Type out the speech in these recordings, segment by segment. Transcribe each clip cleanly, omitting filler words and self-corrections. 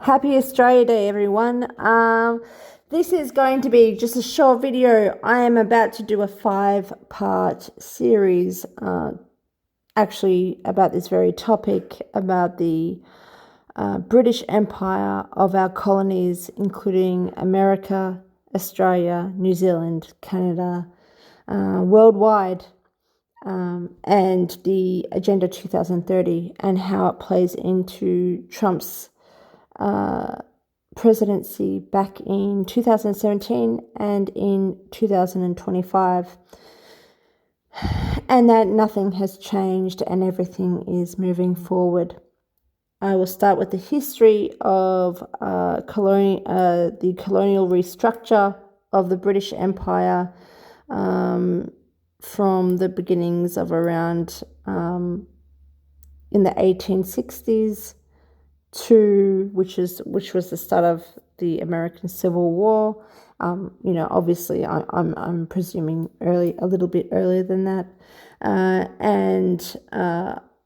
Happy Australia Day, everyone. This is going to be just a short video. I am about to do a 5-part series, actually about this very topic, about the British Empire of our colonies, including America, Australia, New Zealand, Canada, worldwide, and the Agenda 2030 and how it plays into Trump's presidency back in 2017 and in 2025, and that nothing has changed and everything is moving forward. I will start with the history of the colonial restructure of the British Empire from the beginnings of around in the 1860s to which was the start of the American Civil War. Obviously, I'm presuming a little bit earlier than that, and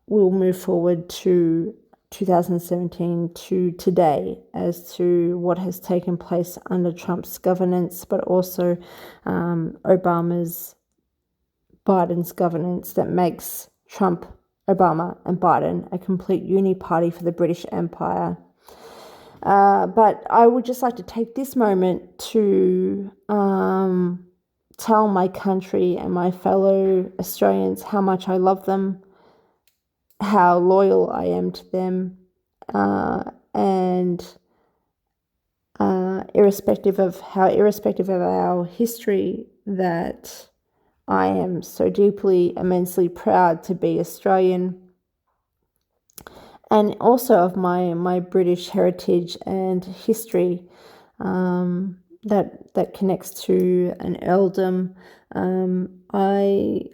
we'll move forward to 2017 to today as to what has taken place under Trump's governance, but also Biden's governance that makes Trump, Obama and Biden a complete uni-party for the British Empire. But I would just like to take this moment to tell my country and my fellow Australians how much I love them, how loyal I am to them, and irrespective of our history, that I am so deeply, immensely proud to be Australian, and also of my British heritage and history that connects to an earldom. I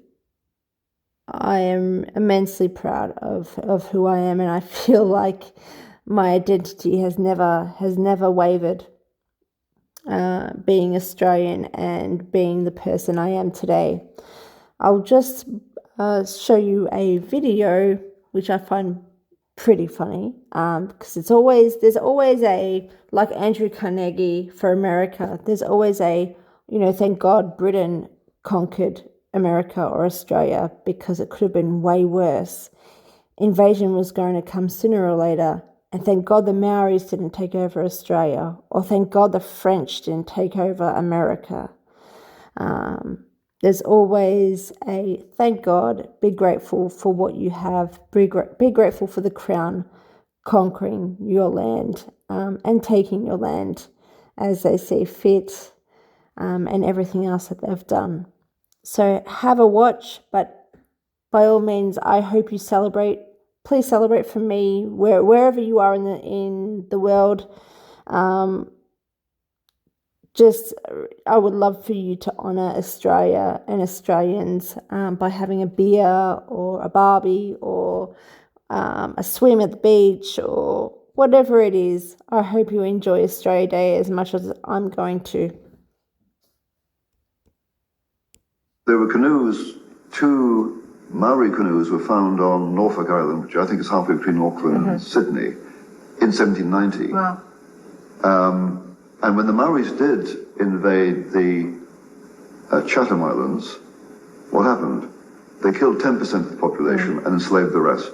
am immensely proud of who I am, and I feel like my identity has never wavered. Being Australian and being the person I am today. I'll just show you a video which I find pretty funny, because there's always a, like Andrew Carnegie for America, there's always a, thank God Britain conquered America or Australia, because it could have been way worse. Invasion was going to come sooner or later. And thank God the Maoris didn't take over Australia, or thank God the French didn't take over America. There's always a thank God, be grateful for what you have, be grateful for the Crown conquering your land and taking your land as they see fit, and everything else that they've done. So have a watch, but by all means, I hope you celebrate. Please celebrate for me wherever you are in the world. I would love for you to honour Australia and Australians by having a beer or a barbie or a swim at the beach or whatever it is. I hope you enjoy Australia Day as much as I'm going to. There were canoes, two Maori canoes were found on Norfolk Island, which I think is halfway between Auckland and Sydney, in 1790. Wow. And when the Maoris did invade the Chatham Islands, what happened? They killed 10% of the population and enslaved the rest.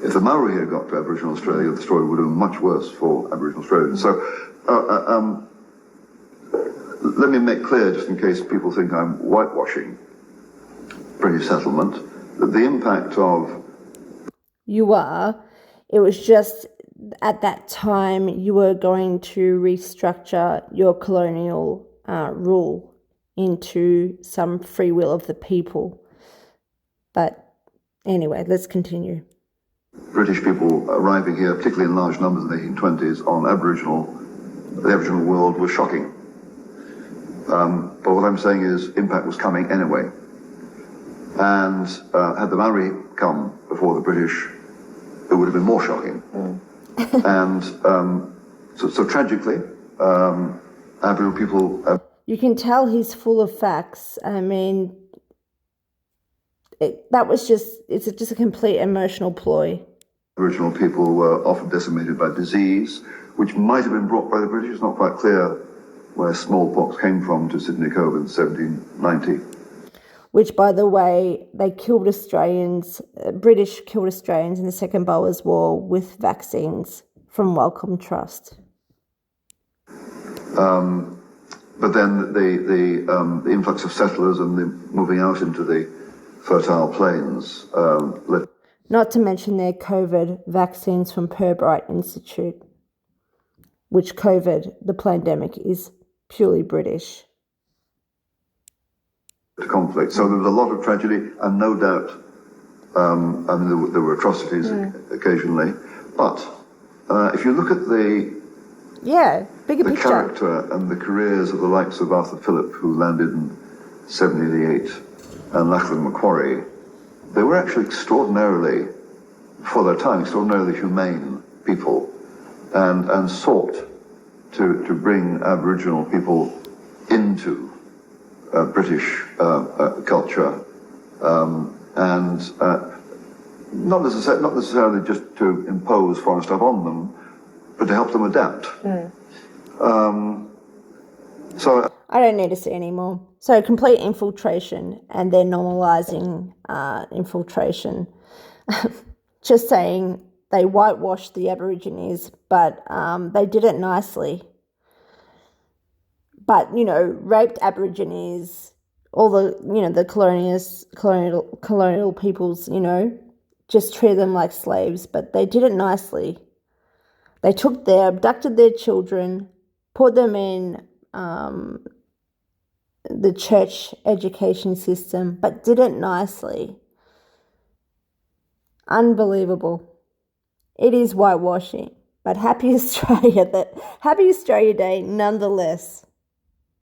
If the Maori had got to Aboriginal Australia, the story would have been much worse for Aboriginal Australians. So let me make clear, just in case people think I'm whitewashing British settlement, that the impact of... You are. It was just at that time you were going to restructure your colonial rule into some free will of the people. But anyway, let's continue. British people arriving here, particularly in large numbers in the 1820s, on the Aboriginal world was shocking. But what I'm saying is impact was coming anyway. And had the Maori come before the British, it would have been more shocking. And so tragically, Aboriginal people... You can tell he's full of facts. I mean, it's just a complete emotional ploy. Aboriginal people were often decimated by disease, which might have been brought by the British. It's not quite clear where smallpox came from to Sydney Cove in 1790. Which, by the way, they killed Australians, British killed Australians in the Second Boers War with vaccines from Wellcome Trust. But then the influx of settlers and the moving out into the fertile plains led. Not to mention their COVID vaccines from Pirbright Institute, which COVID, the pandemic, is purely British. To conflict. So there was a lot of tragedy, and no doubt, I mean, there were atrocities occasionally. But if you look at bigger the picture. character and the careers of the likes of Arthur Phillip, who landed in 1788, and Lachlan Macquarie, they were actually extraordinarily, for their time, extraordinarily humane people, and sought to bring Aboriginal people into British culture, and not necessarily just to impose foreign stuff on them, but to help them adapt. So I don't need to see anymore. So complete infiltration, and they're normalising infiltration. Just saying they whitewashed the Aborigines, but they did it nicely. But, raped Aborigines, all the, the colonial peoples, just treated them like slaves, but they did it nicely. They abducted their children, put them in the church education system, but did it nicely. Unbelievable. It is whitewashing, but happy Australia Day nonetheless.